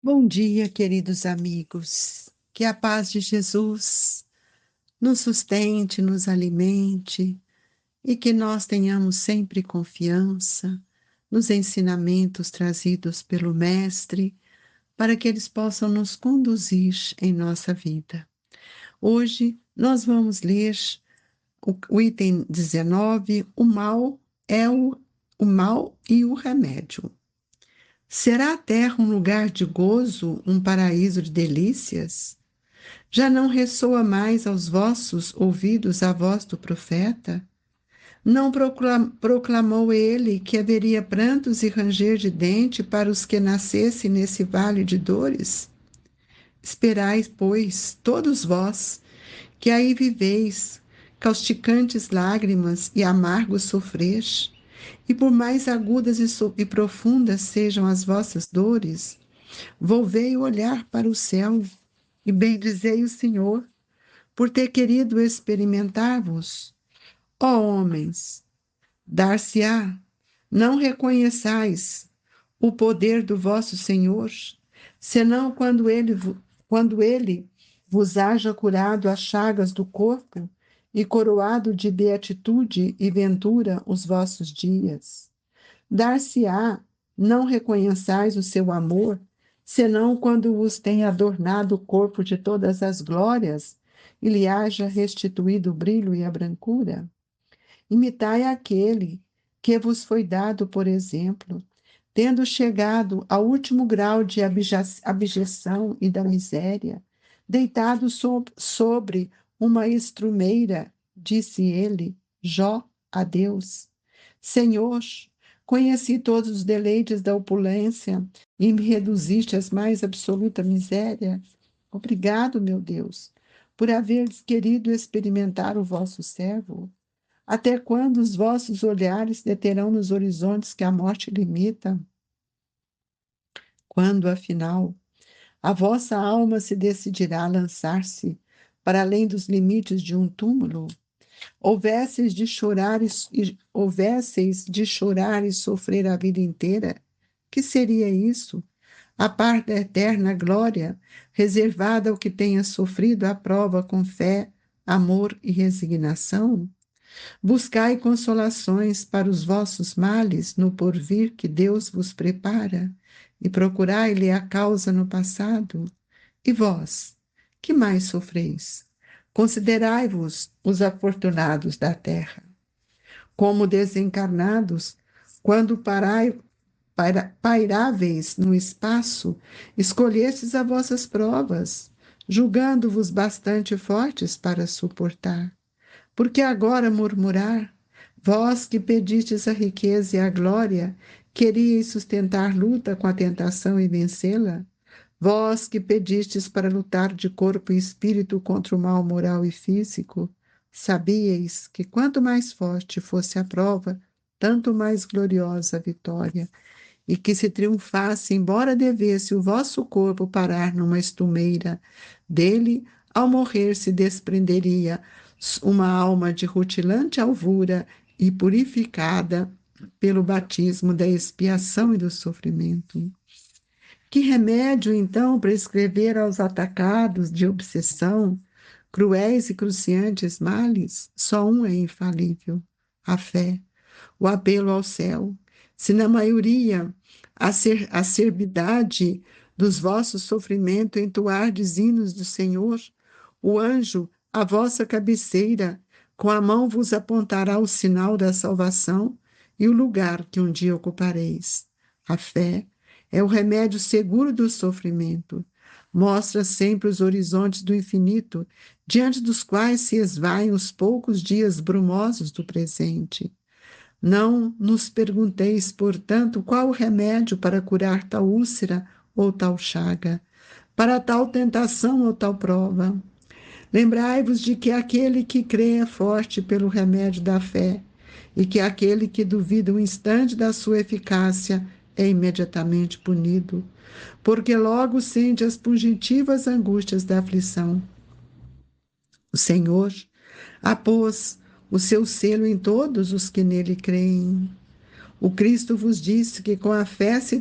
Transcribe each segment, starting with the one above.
Bom dia, queridos amigos. Que a paz de Jesus nos sustente, nos alimente e que nós tenhamos sempre confiança nos ensinamentos trazidos pelo Mestre para que eles possam nos conduzir em nossa vida. Hoje nós vamos ler o item 19, o mal é o mal e o remédio. Será a terra um lugar de gozo, um paraíso de delícias? Já não ressoa mais aos vossos ouvidos a voz do profeta? Não proclamou ele que haveria prantos e ranger de dente para os que nascessem nesse vale de dores? Esperai, pois, todos vós, que aí viveis, causticantes lágrimas e amargos sofreis, e por mais agudas e profundas sejam as vossas dores, volvei o olhar para o céu e bendizei o Senhor por ter querido experimentar-vos. Ó homens, dar-se-á, não reconheçais o poder do vosso Senhor, senão quando ele vos haja curado as chagas do corpo e coroado de beatitude e ventura os vossos dias. Dar-se-á, não reconheçais o seu amor, senão quando vos tem adornado o corpo de todas as glórias e lhe haja restituído o brilho e a brancura? Imitai aquele que vos foi dado por exemplo, tendo chegado ao último grau de abjeção e da miséria, deitado sobre uma estrumeira, disse ele, Jó, a Deus: Senhor, conheci todos os deleites da opulência e me reduziste às mais absoluta miséria. Obrigado, meu Deus, por haveres querido experimentar o vosso servo. Até quando os vossos olhares deterão nos horizontes que a morte limita? Quando, afinal, a vossa alma se decidirá a lançar-se para além dos limites de um túmulo? Houvesseis de chorar e sofrer a vida inteira, que seria isso? A parte da eterna glória, reservada ao que tenha sofrido a prova com fé, amor e resignação? Buscai consolações para os vossos males no porvir que Deus vos prepara, e procurai-lhe a causa no passado. E vós, que mais sofreis? Considerai-vos os afortunados da terra. Como desencarnados, quando pairáveis no espaço, escolhestes as vossas provas, julgando-vos bastante fortes para suportar. Porque agora murmurar? Vós que pedistes a riqueza e a glória, queríeis sustentar luta com a tentação e vencê-la? Vós que pedistes para lutar de corpo e espírito contra o mal moral e físico, sabíeis que quanto mais forte fosse a prova, tanto mais gloriosa a vitória, e que se triunfasse, embora devesse o vosso corpo parar numa estumeira, dele, ao morrer, se desprenderia uma alma de rutilante alvura e purificada pelo batismo da expiação e do sofrimento. Que remédio, então, prescrever aos atacados de obsessão, cruéis e cruciantes males? Só um é infalível: a fé, o apelo ao céu. Se na maioria a acerbidade dos vossos sofrimentos entoardes hinos do Senhor, o anjo, à vossa cabeceira, com a mão vos apontará o sinal da salvação e o lugar que um dia ocupareis. A fé é o remédio seguro do sofrimento. Mostra sempre os horizontes do infinito, diante dos quais se esvaem os poucos dias brumosos do presente. Não nos pergunteis, portanto, qual o remédio para curar tal úlcera ou tal chaga, para tal tentação ou tal prova. Lembrai-vos de que aquele que crê é forte pelo remédio da fé, e que aquele que duvida um instante da sua eficácia é imediatamente punido, porque logo sente as fugitivas angústias da aflição. O Senhor apôs o seu selo em todos os que nele creem. O Cristo vos disse que com a fé se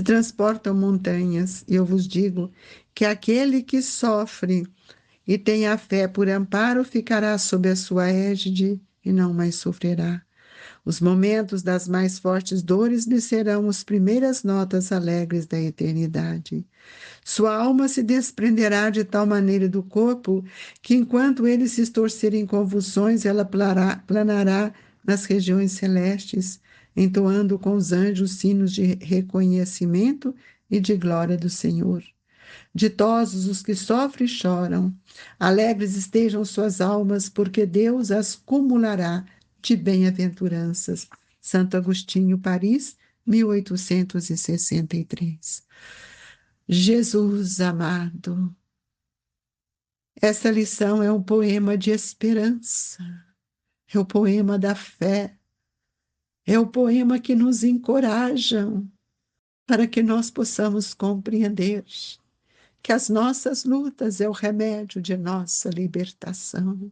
transportam montanhas. E eu vos digo que aquele que sofre e tem a fé por amparo ficará sob a sua égide e não mais sofrerá. Os momentos das mais fortes dores lhe serão as primeiras notas alegres da eternidade. Sua alma se desprenderá de tal maneira do corpo que, enquanto ele se estorcer em convulsões, ela planará nas regiões celestes, entoando com os anjos sinos de reconhecimento e de glória do Senhor. Ditosos os que sofrem e choram, alegres estejam suas almas, porque Deus as cumulará de bem-aventuranças. Santo Agostinho, Paris, 1863. Jesus amado, essa lição é um poema de esperança, é o poema da fé, é o poema que nos encoraja para que nós possamos compreender que as nossas lutas é o remédio de nossa libertação.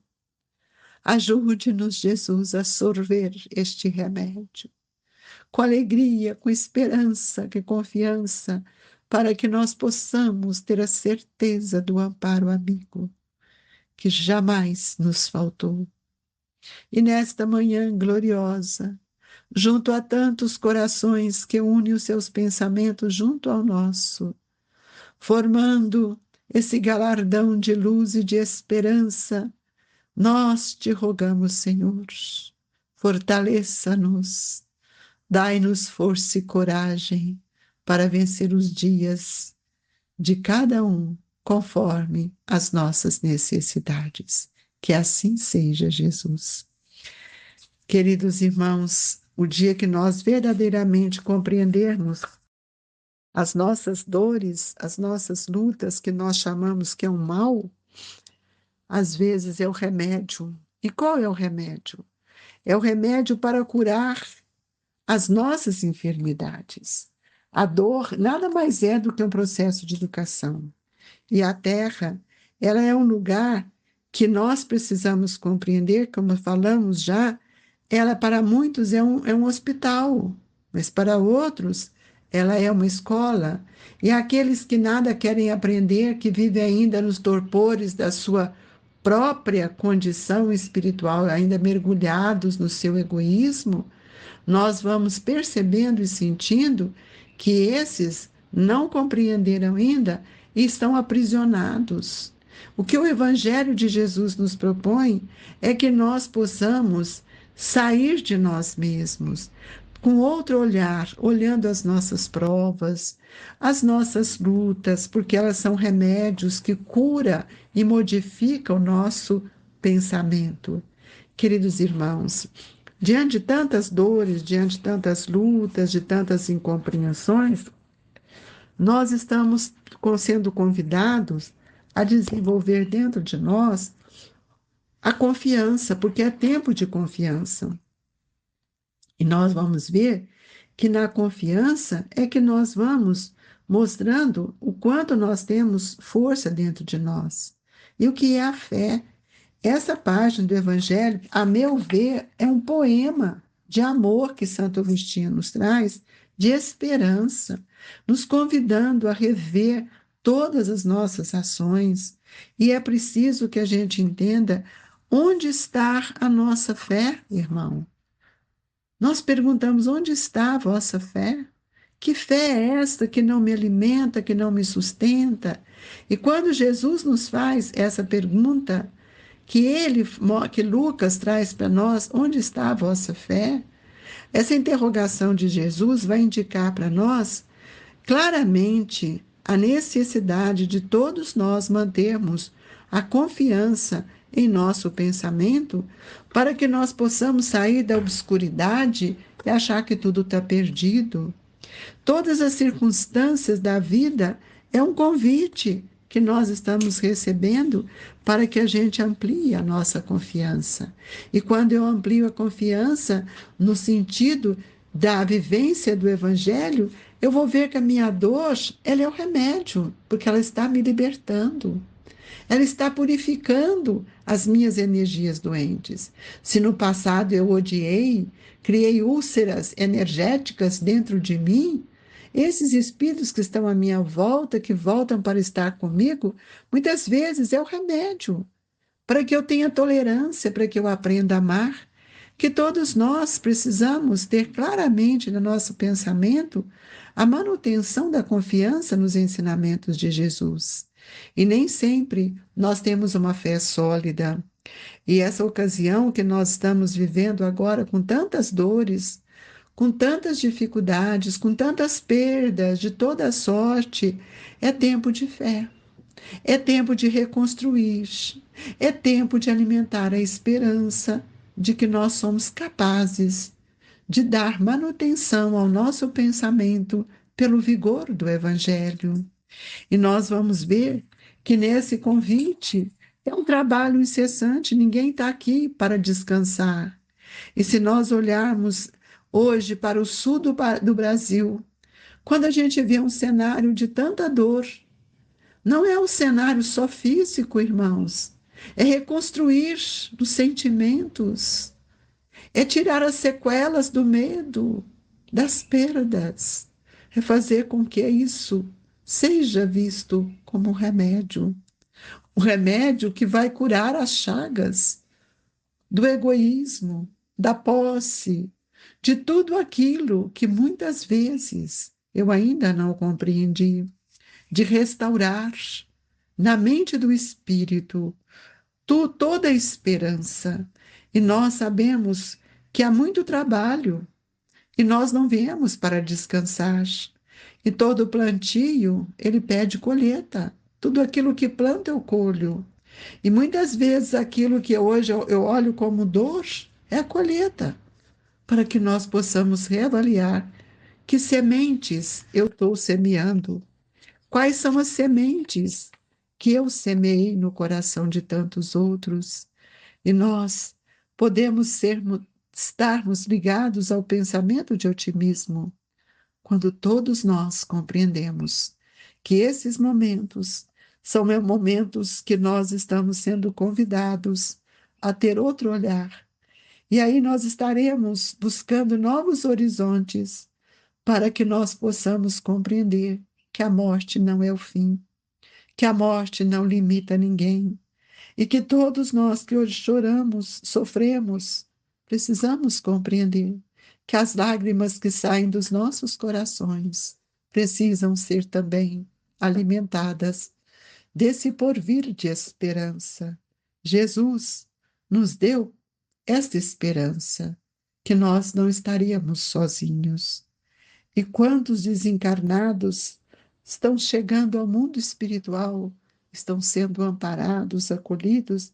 Ajude-nos, Jesus, a sorver este remédio, com alegria, com esperança, com confiança, para que nós possamos ter a certeza do amparo amigo, que jamais nos faltou. E nesta manhã gloriosa, junto a tantos corações que unem os seus pensamentos junto ao nosso, formando esse galardão de luz e de esperança, nós te rogamos, Senhor, fortaleça-nos, dai-nos força e coragem para vencer os dias de cada um conforme as nossas necessidades. Que assim seja, Jesus. Queridos irmãos, o dia que nós verdadeiramente compreendermos as nossas dores, as nossas lutas, que nós chamamos que é um mal, às vezes é o remédio. E qual é o remédio? É o remédio para curar as nossas enfermidades. A dor nada mais é do que um processo de educação. E a terra, ela é um lugar que nós precisamos compreender, como falamos já, ela para muitos é um hospital, mas para outros ela é uma escola. E aqueles que nada querem aprender, que vivem ainda nos torpores da sua própria condição espiritual, ainda mergulhados no seu egoísmo, nós vamos percebendo e sentindo que esses não compreenderam ainda e estão aprisionados. O que o Evangelho de Jesus nos propõe é que nós possamos sair de nós mesmos, com outro olhar, olhando as nossas provas, as nossas lutas, porque elas são remédios que curam e modificam o nosso pensamento. Queridos irmãos, diante de tantas dores, diante de tantas lutas, de tantas incompreensões, nós estamos sendo convidados a desenvolver dentro de nós a confiança, porque é tempo de confiança. E nós vamos ver que na confiança é que nós vamos mostrando o quanto nós temos força dentro de nós. E o que é a fé? Essa página do Evangelho, a meu ver, é um poema de amor que Santo Agostinho nos traz, de esperança, nos convidando a rever todas as nossas ações. E é preciso que a gente entenda onde está a nossa fé, irmão. Nós perguntamos: onde está a vossa fé? Que fé é esta que não me alimenta, que não me sustenta? E quando Jesus nos faz essa pergunta, que Lucas traz para nós, onde está a vossa fé? Essa interrogação de Jesus vai indicar para nós claramente a necessidade de todos nós mantermos a confiança em nosso pensamento para que nós possamos sair da obscuridade e achar que tudo está perdido. Todas as circunstâncias da vida é um convite que nós estamos recebendo para que a gente amplie a nossa confiança. E quando eu amplio a confiança no sentido da vivência do Evangelho, eu vou ver que a minha dor, ela é o remédio, porque ela está me libertando. Ela está purificando as minhas energias doentes. Se no passado eu odiei, criei úlceras energéticas dentro de mim, esses espíritos que estão à minha volta, que voltam para estar comigo, muitas vezes é o remédio para que eu tenha tolerância, para que eu aprenda a amar, que todos nós precisamos ter claramente no nosso pensamento a manutenção da confiança nos ensinamentos de Jesus. E nem sempre nós temos uma fé sólida. E essa ocasião que nós estamos vivendo agora com tantas dores, com tantas dificuldades, com tantas perdas de toda sorte, é tempo de fé. É tempo de reconstruir, é tempo de alimentar a esperança de que nós somos capazes de dar manutenção ao nosso pensamento pelo vigor do Evangelho. E nós vamos ver que nesse convite é um trabalho incessante, ninguém está aqui para descansar. E se nós olharmos hoje para o sul do Brasil, quando a gente vê um cenário de tanta dor, não é um cenário só físico, irmãos. É reconstruir os sentimentos, é tirar as sequelas do medo, das perdas, é fazer com que isso seja visto como um remédio que vai curar as chagas do egoísmo, da posse, de tudo aquilo que muitas vezes eu ainda não compreendi, de restaurar na mente do espírito toda a esperança. E nós sabemos que há muito trabalho e nós não viemos para descansar. E todo plantio, ele pede colheita. Tudo aquilo que planta eu colho. E muitas vezes aquilo que hoje eu olho como dor é a colheita, para que nós possamos reavaliar que sementes eu estou semeando. Quais são as sementes que eu semeei no coração de tantos outros? E nós podemos estarmos ligados ao pensamento de otimismo quando todos nós compreendemos que esses momentos são momentos que nós estamos sendo convidados a ter outro olhar. E aí nós estaremos buscando novos horizontes para que nós possamos compreender que a morte não é o fim, que a morte não limita ninguém e que todos nós que hoje choramos, sofremos, precisamos compreender que as lágrimas que saem dos nossos corações precisam ser também alimentadas desse porvir de esperança. Jesus nos deu esta esperança, que nós não estaríamos sozinhos. E quantos desencarnados estão chegando ao mundo espiritual, estão sendo amparados, acolhidos,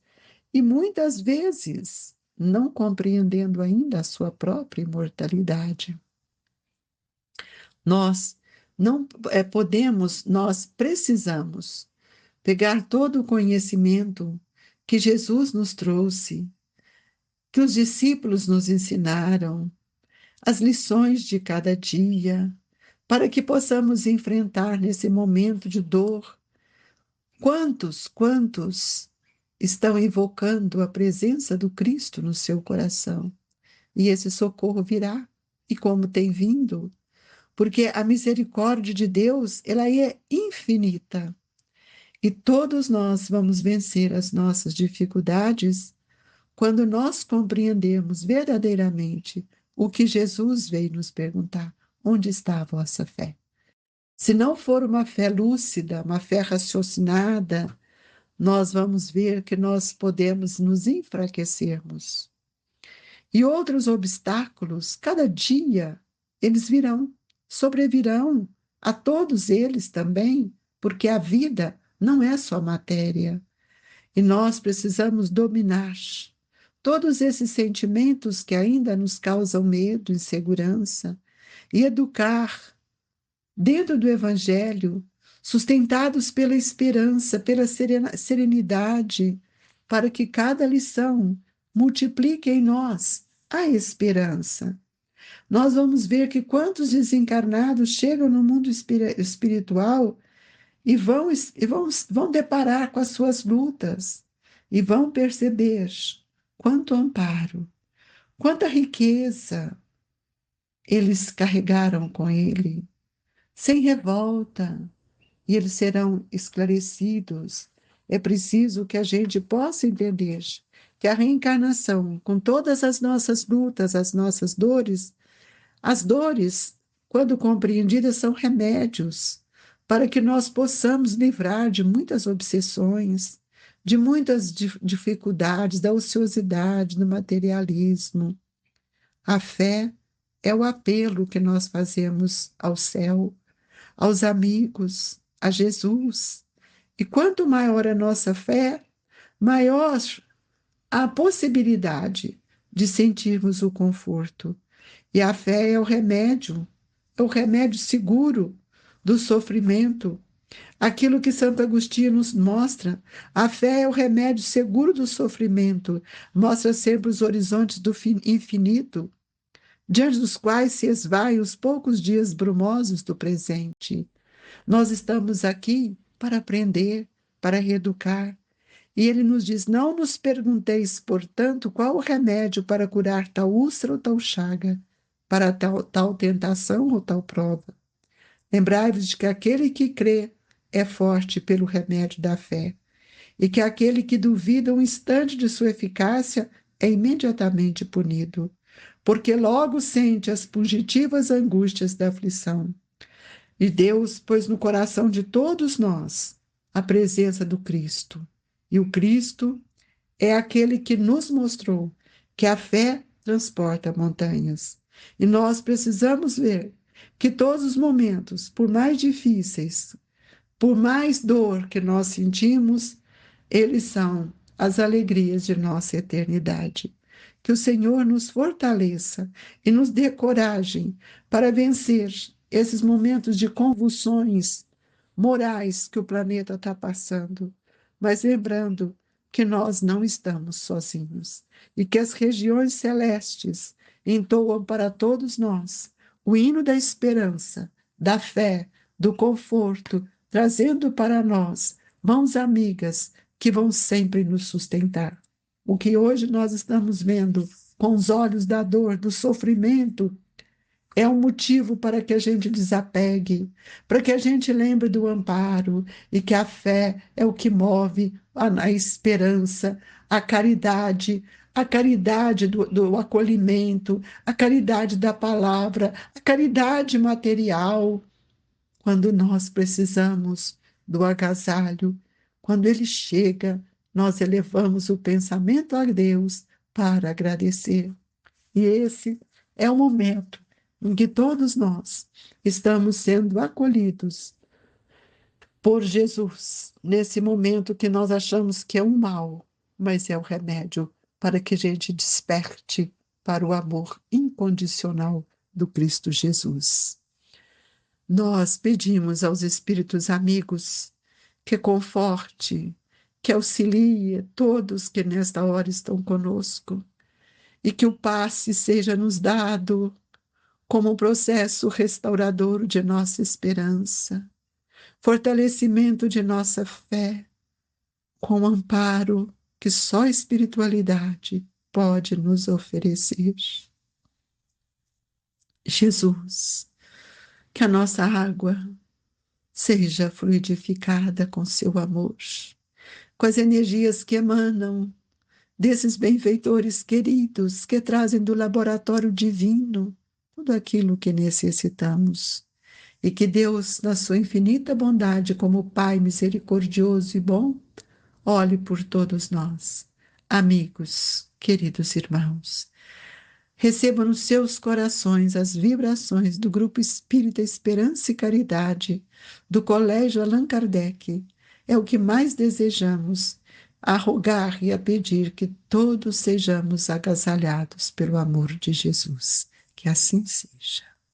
e muitas vezes não compreendendo ainda a sua própria imortalidade. Nós não podemos, nós precisamos pegar todo o conhecimento que Jesus nos trouxe, que os discípulos nos ensinaram, as lições de cada dia, para que possamos enfrentar nesse momento de dor. Quantos estão invocando a presença do Cristo no seu coração? E esse socorro virá, e como tem vindo, porque a misericórdia de Deus, ela é infinita. E todos nós vamos vencer as nossas dificuldades quando nós compreendemos verdadeiramente o que Jesus veio nos perguntar: onde está a vossa fé? Se não for uma fé lúcida, uma fé raciocinada, nós vamos ver que nós podemos nos enfraquecermos. E outros obstáculos, cada dia, eles virão, sobrevirão a todos eles também, porque a vida não é só matéria. E nós precisamos dominar todos esses sentimentos que ainda nos causam medo, insegurança, e educar dentro do Evangelho, sustentados pela esperança, pela serenidade, para que cada lição multiplique em nós a esperança. Nós vamos ver que quantos desencarnados chegam no mundo espiritual vão deparar com as suas lutas e vão perceber quanto amparo, quanta riqueza eles carregaram com ele, sem revolta, e eles serão esclarecidos. É preciso que a gente possa entender que a reencarnação, com todas as nossas lutas, as dores, quando compreendidas, são remédios para que nós possamos livrar de muitas obsessões, de muitas dificuldades, da ociosidade, do materialismo. A fé é o apelo que nós fazemos ao céu, aos amigos, a Jesus. E quanto maior a nossa fé, maior a possibilidade de sentirmos o conforto. E a fé é o remédio seguro do sofrimento. Aquilo que Santo Agostinho nos mostra, a fé é o remédio seguro do sofrimento, mostra sempre os horizontes do infinito, diante dos quais se esvaem os poucos dias brumosos do presente. Nós estamos aqui para aprender, para reeducar. E ele nos diz: não nos pergunteis, portanto, qual o remédio para curar tal úlcera ou tal chaga, para tal tentação ou tal prova. Lembrai-vos de que aquele que crê é forte pelo remédio da fé, e que aquele que duvida um instante de sua eficácia é imediatamente punido, porque logo sente as fugitivas angústias da aflição. E Deus pôs no coração de todos nós a presença do Cristo. E o Cristo é aquele que nos mostrou que a fé transporta montanhas. E nós precisamos ver que todos os momentos, por mais difíceis, por mais dor que nós sentimos, eles são as alegrias de nossa eternidade. Que o Senhor nos fortaleça e nos dê coragem para vencer esses momentos de convulsões morais que o planeta está passando, mas lembrando que nós não estamos sozinhos e que as regiões celestes entoam para todos nós o hino da esperança, da fé, do conforto, trazendo para nós mãos amigas que vão sempre nos sustentar. O que hoje nós estamos vendo com os olhos da dor, do sofrimento, é um motivo para que a gente desapegue, para que a gente lembre do amparo e que a fé é o que move a esperança, a caridade do acolhimento, a caridade da palavra, a caridade material. Quando nós precisamos do agasalho, quando ele chega, nós elevamos o pensamento a Deus para agradecer. E esse é o momento em que todos nós estamos sendo acolhidos por Jesus, nesse momento que nós achamos que é um mal, mas é o remédio para que a gente desperte para o amor incondicional do Cristo Jesus. Nós pedimos aos Espíritos amigos que conforte, que auxilie todos que nesta hora estão conosco e que o passe seja nos dado como um processo restaurador de nossa esperança, fortalecimento de nossa fé, com o amparo que só a espiritualidade pode nos oferecer. Jesus, que a nossa água seja fluidificada com seu amor, com as energias que emanam desses benfeitores queridos que trazem do laboratório divino tudo aquilo que necessitamos. E que Deus, na sua infinita bondade, como Pai misericordioso e bom, olhe por todos nós. Amigos, queridos irmãos, recebam nos seus corações as vibrações do Grupo Espírita Esperança e Caridade, do Colégio Allan Kardec. É o que mais desejamos, a rogar e a pedir que todos sejamos agasalhados pelo amor de Jesus. Que assim seja.